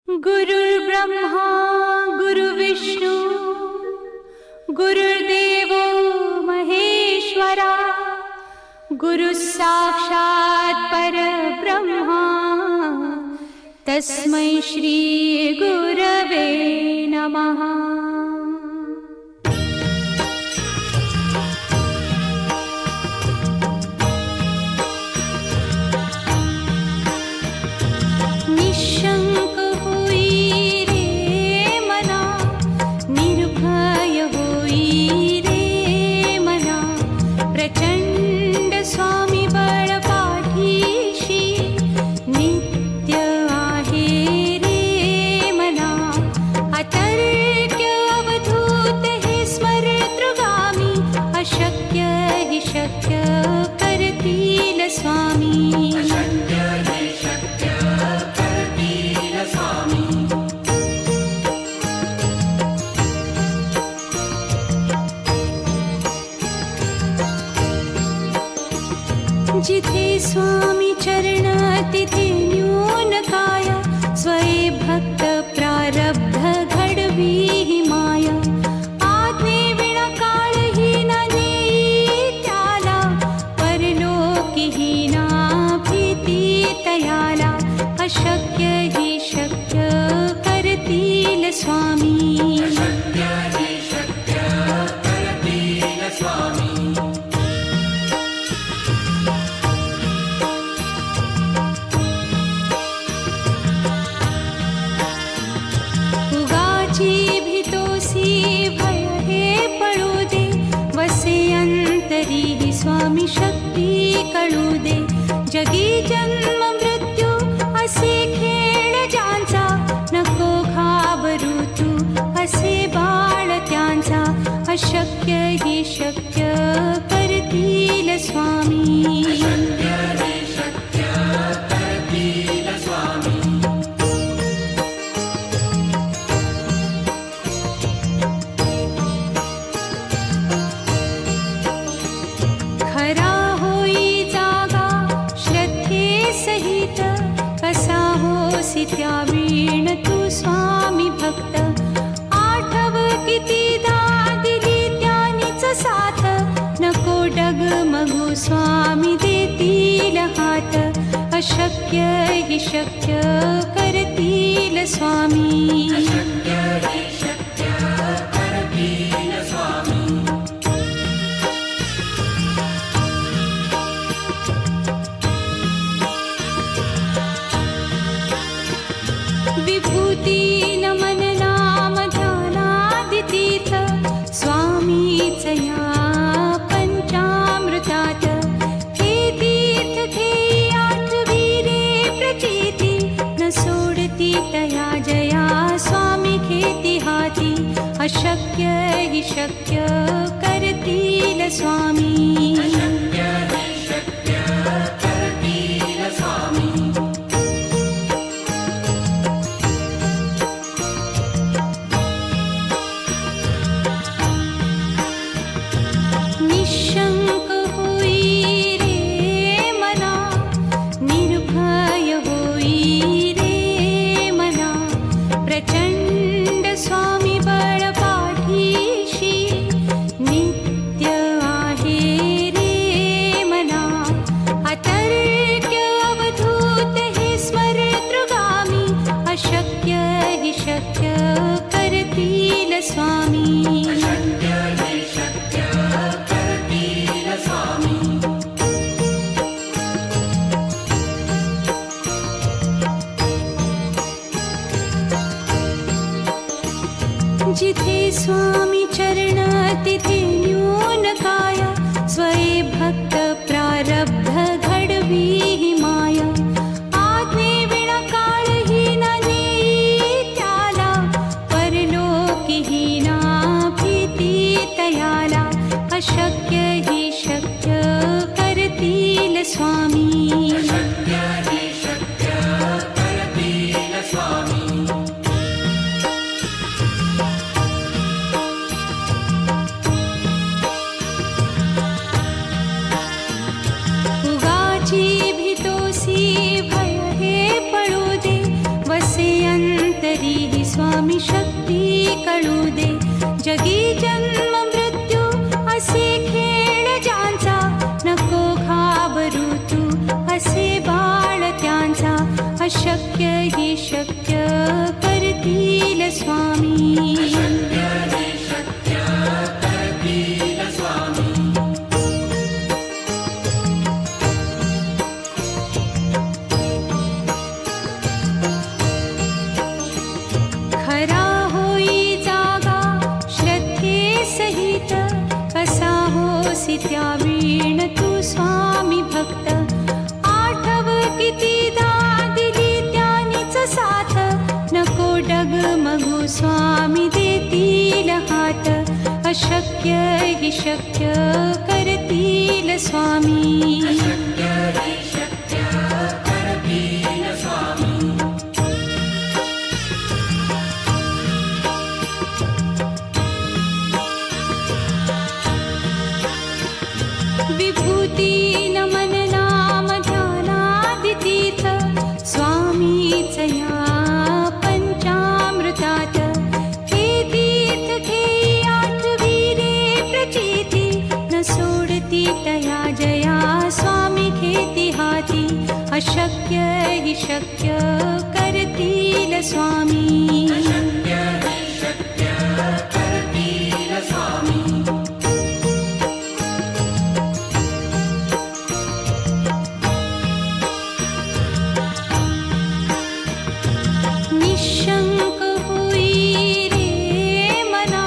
गुरुर्ब्रह्मा गुरुविष्णु गुरुर्देवो महेश्वरा गुरुः साक्षात् परब्रह्मा तस्मै श्री गुरवे नमः। निशंक होई रे मना, निर्भय होई रे मना, प्रचंड स्वामी बळ पाठीशी नित्य आहे रे मना। अतर्क्य अवधूत हे स्मरतृगामी, अशक्य हि शक्य करतील स्वामी। जिथे स्वामी चरण तिथे न्यून काय, स्वये भक्त प्रारब्ध घडवी ही माया। आज्ञे विना काळही न नेई त्याला, परलोकी ही ना भीती तयाला। अशक्य ही शक्य करतील स्वामी। स्वामी शक्ती कळू दे, जगी जन्म मृत्यू असे खेळ ज्यांचा। नको घाबरू तू असे बाळ त्यांचा, अशक्य ही शक्य करतील स्वामी। खरा होई जागा श्रद्धे सहित, कसा होसी त्या वीण तू स्वामी भक्त। आठव कितीदा दिली त्यानीच साथ, नको डगमगू स्वामी देतील हात। अशक्य हि शक्य करतील स्वामी। विभूती नमन नाम ध्यानादितीर्थ, स्वामीच या पंचामृतात। हे तीर्थ घेई आठवी रे प्रचिती, न सोडती तया जया स्वामी घेती हाती। अशक्य हि शक्य करतील स्वामी। निशंक होई रे मना, निर्भय होई रे मना, प्रचंड स्वामी बळ पाठीशी नित्य आहे रे मना। अतर्क्य अवधूत हे स्मरतृगामी, अशक्य हि शक्य करतील स्वामी। जिथे स्वामी चरण तिथे न्यून काय, स्वये भक्त प्रारब्ध घडवी ही माया। आज्ञे विना काळही न नेई त्याला, परलोकी ही ना भीती तयाला। अशक्य ही शक्य करतील स्वामी। उगाची भीतोसी भय हे पळू दे, वसे अंत तरीही स्वामी शक्ती कळू दे. जगी जन्म मृत्यू असे खेळ ज्यांचा, नको घाबरू तू असे बाळ त्यांचा. अशक्य ही शक्य करतील स्वामी. खरा होई जागा श्रद्धे सहित, कसा होसी त्या वीण तू स्वामी भक्त. आठव कितीदा दिली त्यानीच साथ, नको डगमगू स्वामी देतील हात. अशक्य ही शक्य करतील स्वामी. विभूती नमन नाम ध्यानादितीर्थ, स्वामीच या पंचामृतात. हे तीर्थ घेई आठवी रे प्रचिती, न सोडती तया जया स्वामी घेती हाती. अशक्य ही शक्य करतील स्वामी. निशंक होई रे मना,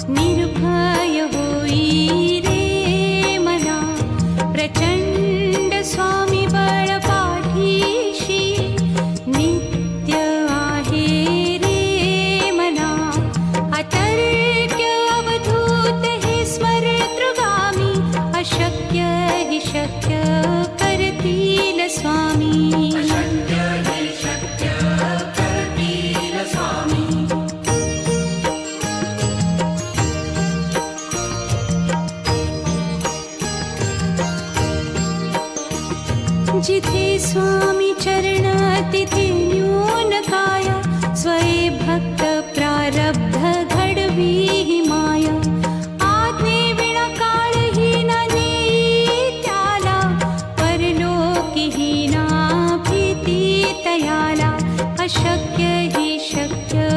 निर्भय होई रे मना. प्रचंड स्वामी बळ पाठीशी, नित्य आहे रे मना. अतर्क्य अवधूत हे स्मरतृगामी, अशक्य ही शक्य करतील स्वामी. जिथे स्वामी चरण तिथे न्यून काया, स्वये भक्त प्रारब्ध घडवी ही माया. आज्ञे विना काळही न नेई त्याला, परलोकीही ना भीती तयाला. अशक्य ही शक्य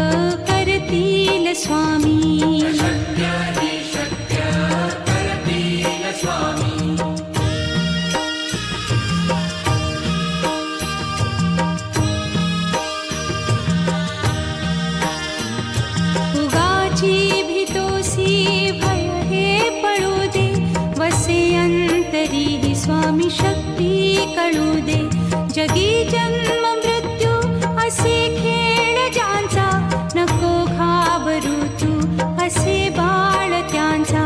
करतील स्वामी. उगाची भीतोसी भय हे पळू दे, वसे अंतरी ही स्वामी शक्ती कळू दे. जगी जन्म मृत्यू असे खेळ ज्यांचा, नको घाबरू तू असे बाळ त्यांचा.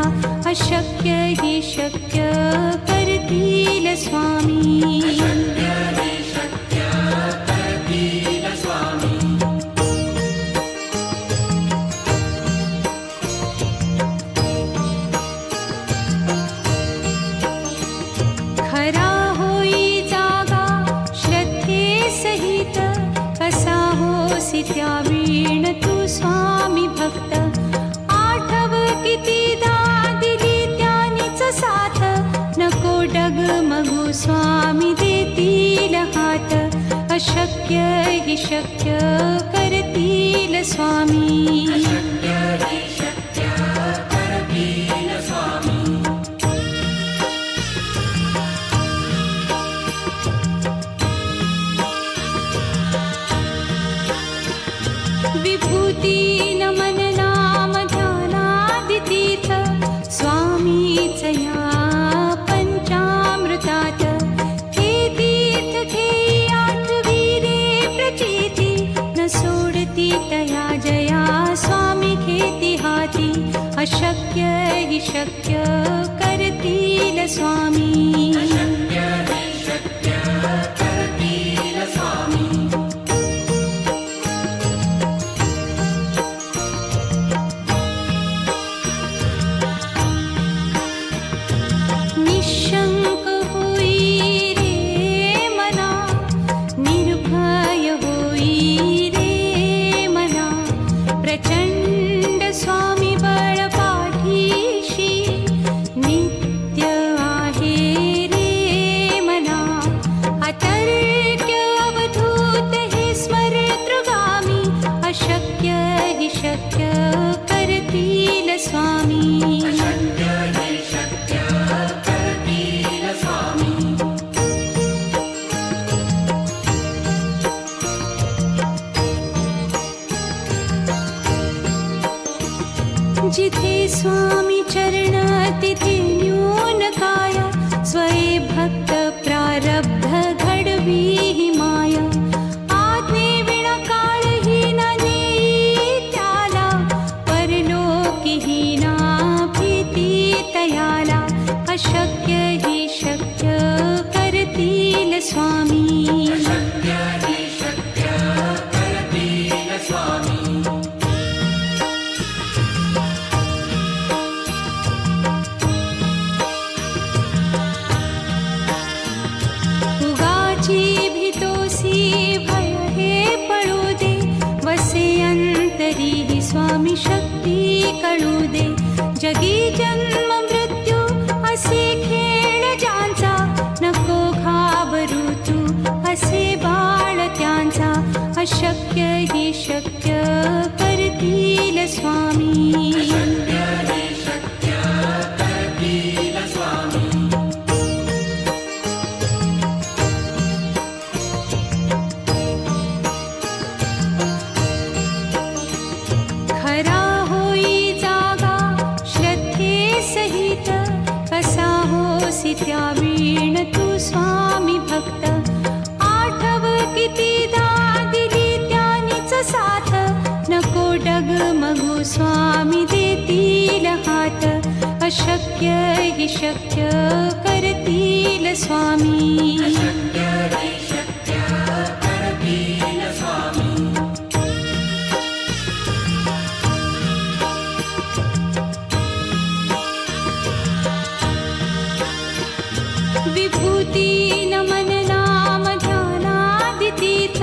अशक्य ही शक्य करतील स्वामी. खरा होई जागा श्रद्धे सहित, कसा होसी त्या वीण तू स्वामी भक्त. आठव कितीदा दिली त्यानीच साथ, नको डगमगू स्वामी देतील हात. अशक्य ही शक्य करतील स्वामी. विभूती नमन नाम ध्यानादितीर्थ, स्वामीच या पंचामृतात. हे तीर्थ घेई आठवी रे प्रचिती, न सोडती तया जया स्वामी घेती हाती. अशक्य ही शक्य करतील स्वामी. निशंक होई रे मना, निर्भय होई रे शक्य करतील स्वामी. जिथे स्वामी चरण तिथे न्यून काया. स्वये भक्त प्रारब्ध घडवी ही माया. आज्ञे विना काळही न नेई त्याला. परलोकी ही ना भीती तयाला. अशक्य ही शक्य करतील स्वामी. स्वामी शक्ती कळू दे. जगी जन्म मृत्यू असे खेळ ज्यांचा. नको घाबरू तू असे बाळ त्यांचा. अशक्य ही शक्य करतील स्वामी. त्यावीण तू स्वामी भक्त. आठव कितीदा दिली त्यानीच साथ. नको डगमगू स्वामी देतील हात. अशक्य ही शक्य करतील स्वामी. विभूती नमन नाम ध्यानादितीर्थ.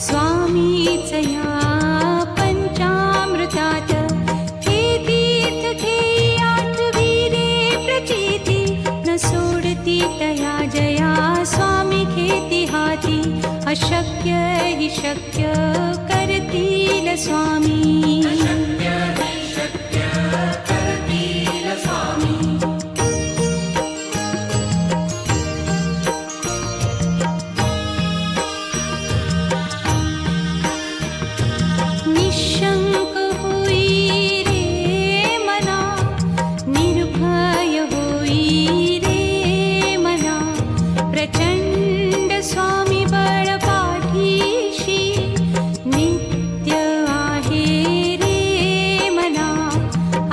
स्वामीच या पंचामृतात. हे तीर्थ घेई आठवी रे प्रचिती. न सोडती तया जया स्वामी घेती हाती. अशक्य ही शक्य करतील स्वामी. निशंक होई रे मना. निर्भय होई रे मना. प्रचंड स्वामी बळ पाठीशी. नित्य आहे रे मना.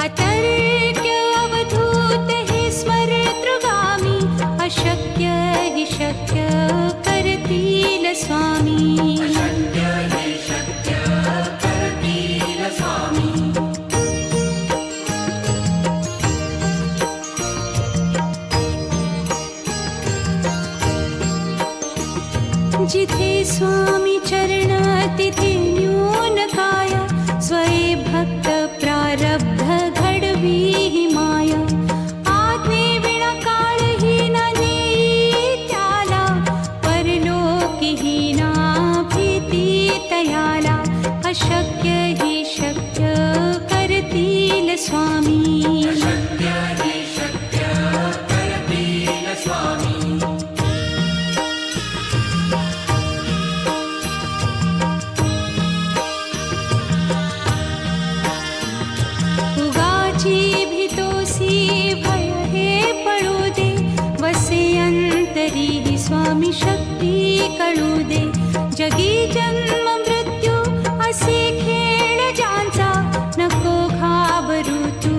अतर्क्य अवधूत हे स्मरतृगामी. अशक्य हि शक्य करतील स्वामी. जिथे स्वामी चरण तिथे न्यून काया. स्वये भक्त प्रारब्ध घडवी ही माया. आज्ञे विना काळही न नेई त्याला. परलोकी ही ना भीती तयाला. अशक्य ही शक्य करतील स्वामी. भय हे पळू दे. वसे अंतरी ही स्वामी शक्ती कळू दे. जगी जन्म मृत्यू असे खेळ ज्यांचा. नको घाबरू तू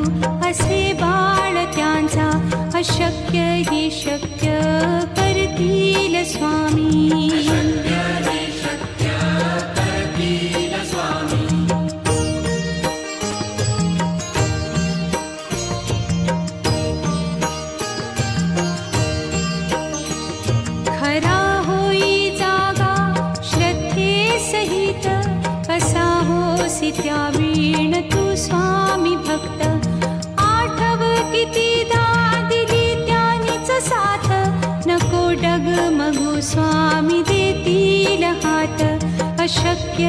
असे बाळ त्यांचा. अशक्य ही शक्य करतील स्वामी. खरा होई जागा श्रद्धे सहित. कसा होसी त्यावीण तू स्वामी भक्त. आठव कितीदा दिली त्यानीच साथ. नको डगमगू स्वामी देतील हात. अशक्य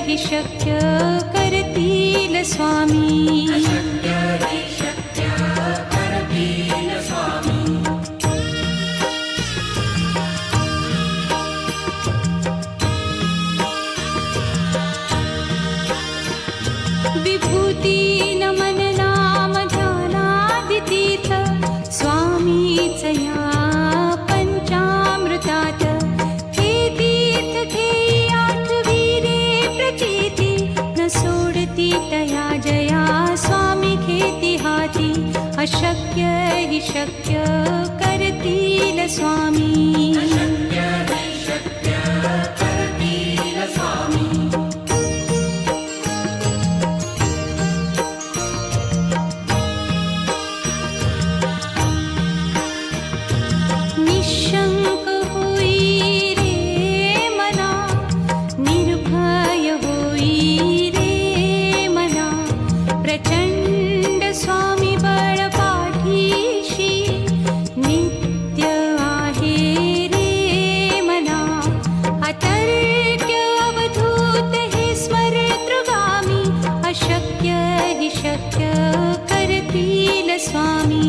हि शक्य करतील करतील स्वामी. विभूती नमन नाम ध्यानादितीर्थ स्वामीच या पंचामृतात. हे तीर्थ घेई आठविरे प्रचिती न सोडती तया जया स्वामी घेती हाती. अशक्य हि शक्य करतील स्वामी. निशंक होई रे मना, निर्भय होई रे मना. प्रचंड स्वामी बळ पाठीशी नित्य आहे रे मना. अतर्क्य अवधूत हे स्मरतृगामी. अशक्य हि शक्य करतील स्वामी.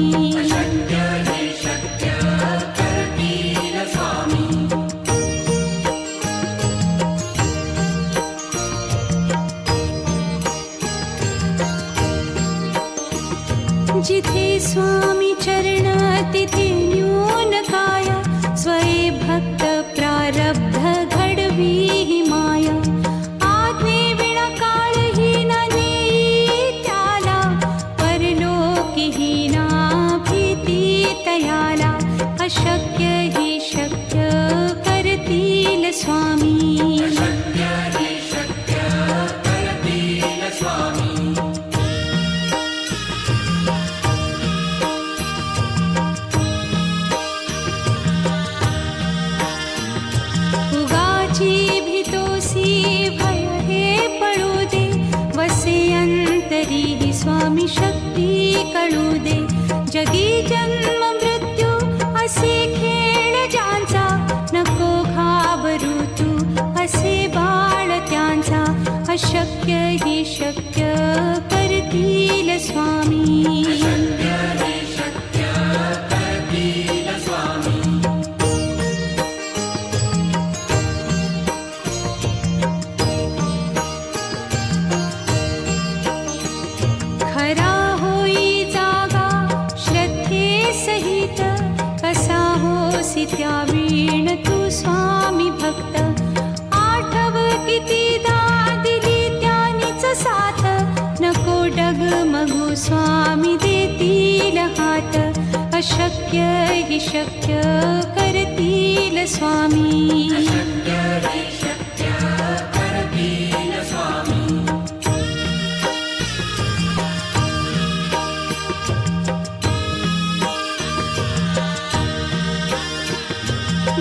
जिथे स्वामी चरण तिथे न्यून काय. स्वये भक्त प्रारब्ध घडवी ही माया. आज्ञे विना काळही न नेई त्याला. परलोकीही ना भीती तयाला. अशक्य हि शक्य करतील स्वामी. भय हे पळू दे. वसे अंतरी ही स्वामी शक्ती कळू दे. जगी जन्म मृत्यू असे खेळ ज्यांचा. नको घाबरू तू असे बाळ त्यांचा. अशक्य हि शक्य करतील स्वामी. खरा होई जागा श्रद्धे सहित. कसा होसी त्या वीण तू स्वामी भक्त. आठव कितीदा दिली त्यानीच साथ. नको डगमगू स्वामी देतील हात. अशक्य हि शक्य करतील स्वामी.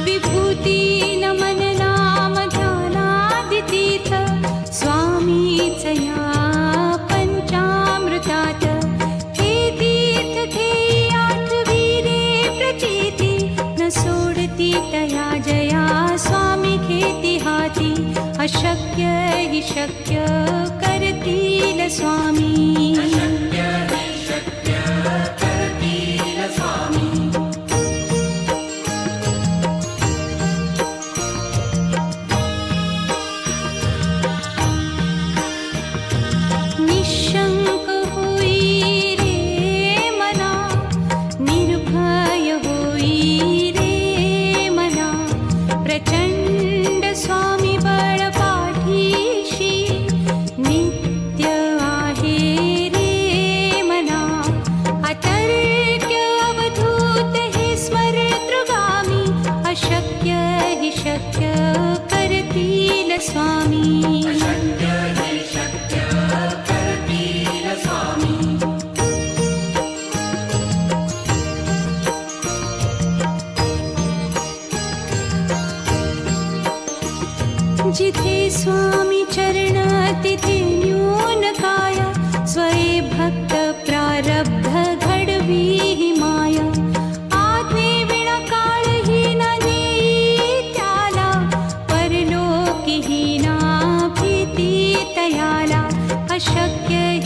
विभूती नमन नाम ध्यानादितीर्थ स्वामीच या पंचामृतात. हे तीर्थ घेई आठविरे प्रचिती न सोडती तया जया स्वामी घेती हाती. अशक्य हि शक्य करतील स्वामी. निशंक होई रे मना, निर्भय होई रे मना. प्रचंड स्वामी बळ पाठीशी नित्य आहे रे मना. अतर्क्य अवधूत हे स्मरतृगामी. अशक्य हि शक्य करतील स्वामी. जिथे स्वामी चरण तिथे न्यून काय. स्वये भक्त प्रारब्ध घडवी ही माया. आज्ञे विना काळही न नेई त्याला. परलोकीही ना भीती तयाला. अशक्य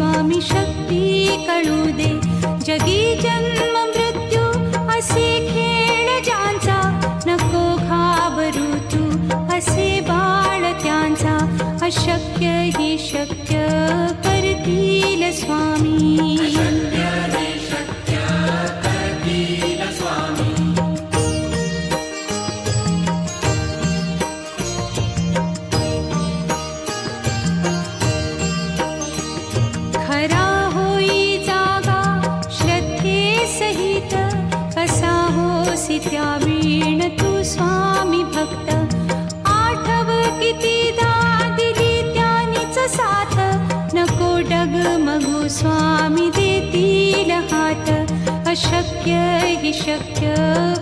स्वामी शक्ती कळू दे. जगी जन्म मृत्यू असे खेळ ज्यांचा, नको घाबरू तू असे बाळ त्यांचा. अशक्य ही शक्य करतील स्वामी. खरा होई जागा श्रद्धे सहित, कसा होसी त्या वीण तू स्वामी भक्त. आठव कितीदा दिली त्यानीच साथ, नको डगमगू स्वामी देतील हात. अशक्य ही शक्य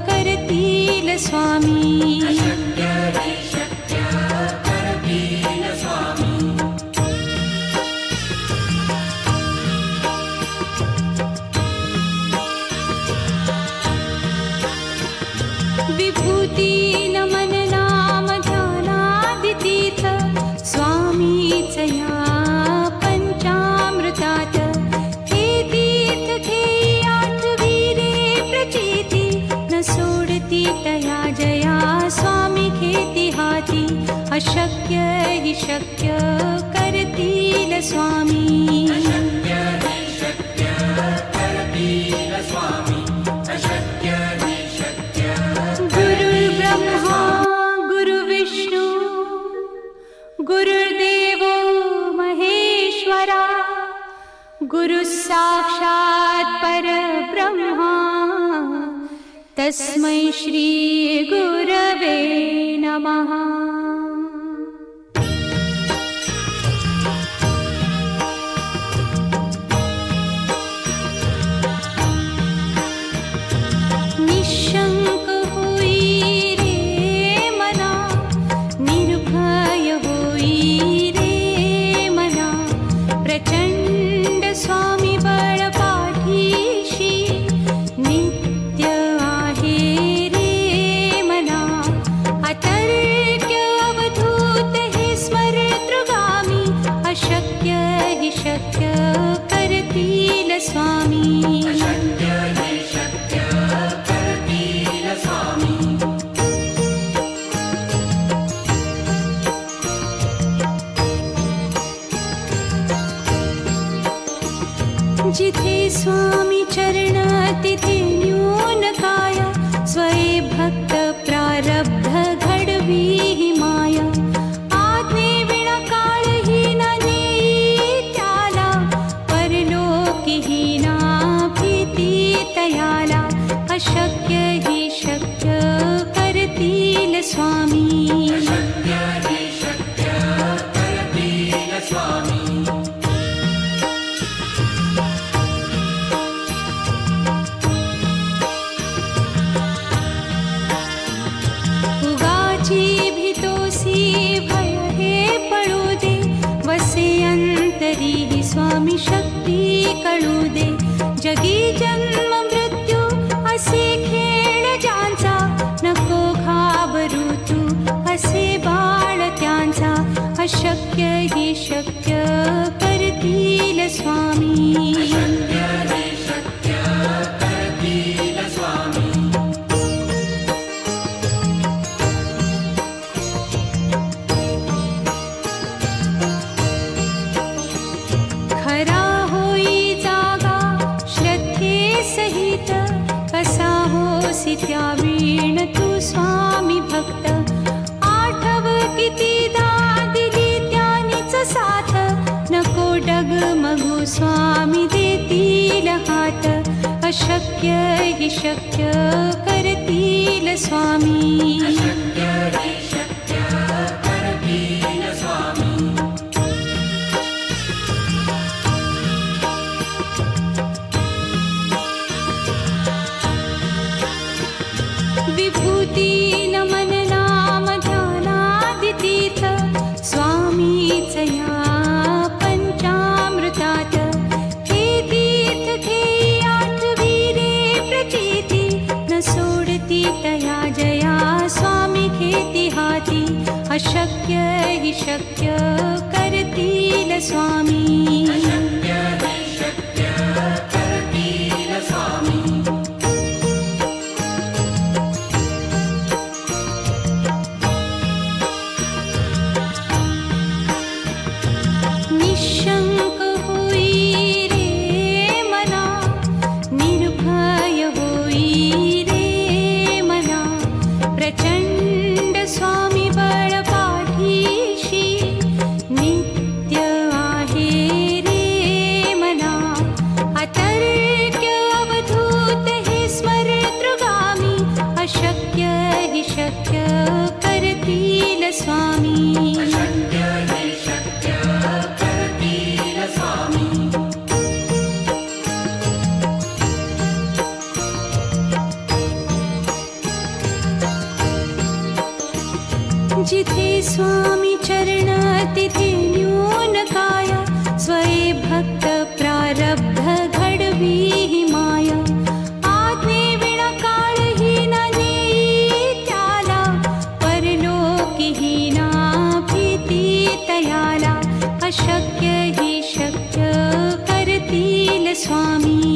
करतील स्वामी. विभूती नमन नाम ध्यानादितीर्थ, स्वामीच या पंचामृतात. हे तीर्थ घेई आठवी रे प्रचिती, न सोडती तया जया स्वामी घेती हाती. अशक्य ही शक्य करतील स्वामी. गुरुर्देवो महेश्वरा, गुरु साक्षात् परब्रह्मा, तस्मै श्री गुरवे नमः. निशंक होई रे मना, निर्भय होई रे मना. प्रचंड स्वामी बळ पाठीशी, नित्य आहे रे मना. अतर्क्य अवधूत हे स्मरतृगामी, अशक्य हि शक्य करतील स्वामी. जिथे स्वामी चरण तिथे न्यून काया, स्वये भक्त प्रारब्ध घडवी ही माया. आज्ञे विना काळही न नेई त्याला, परलोकीही ना भीती तयाला. अशक्य ही शक्य करतील स्वामी. भीतोसी भय हे पळू दे, वसे अंतरी ही स्वामी शक्ती कळू दे. जगी जन्म मृत्यू असे खेळ ज्यांचा, नको घाबरू तू असे बाळ त्यांचा. अशक्य ही शक्य करतील स्वामी. खरा होई जागा श्रद्धे सहित, कसा होसी त्या वीण तू स्वामी भक्त. आठव कितीदा दिली त्यानीच साथ, नको डगमगू स्वामी देतील हात. अशक्य हि शक्य करतील स्वामी. विभूती नमन नाम ध्यानादितीर्थ, स्वामीच या पंचामृतात. हे तीर्थ घेई आठवी रे प्रचिती, न सोडती तया जया स्वामी घेती हाती. अशक्य हि शक्य करते करतील स्वामी. निशंक होई रे मना, निर्भय होई रे मना, प्रचंड स्वामी बळ पाठीशी नित्य आहे रे मना. अतर्क्य अवधूत हे स्मरतृगामी, अशक्य हि शक्य करतील स्वामी. जिथे स्वामी चरण तिथे न्यून काय, स्वये भक्त प्रारब्ध घडवी ही माया. आज्ञे विना काळही न नेई त्याला, परलोकी ही ना भीती तयाला. अशक्य ही शक्य करतील स्वामी.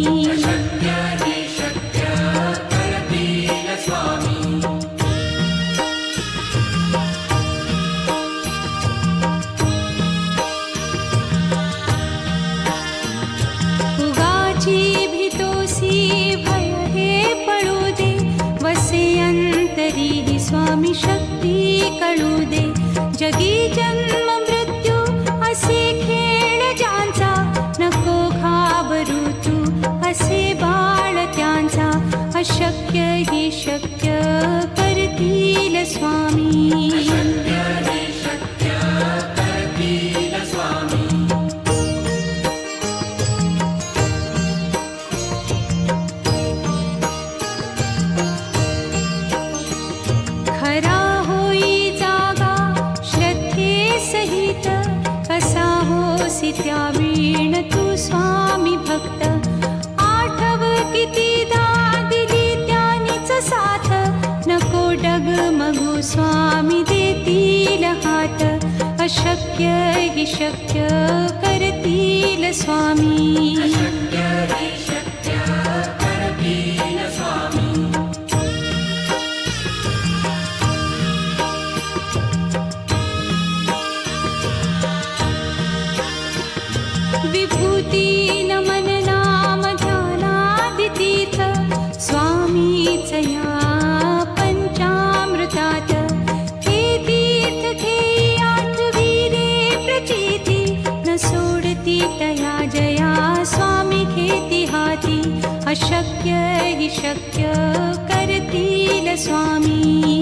भय हे पळू दे, वसे अंतरी ही स्वामी शक्ती कळू दे. जगी जन्म मृत्यू असे खेळ ज्यांचा, नको घाबरू तू असे बाळ त्यांचा. अशक्य ही शक्य करतील स्वामी. खरा होई जागा श्रद्धे सहित, कसा होसी त्या वीण तू स्वामी भक्त. आठव कितीदा दिली त्यानीच साथ, नको डगमगू स्वामी देतील हात. अशक्य हि शक्य करतील स्वामी. विभूती नमन नाम ध्यानादितीर्थ, स्वामीच या पंचामृतात. हे तीर्थ घेई आठवी रे प्रचिती, न सोडती तया जया स्वामी घेती हाती. अशक्य हि शक्य करतील स्वामी.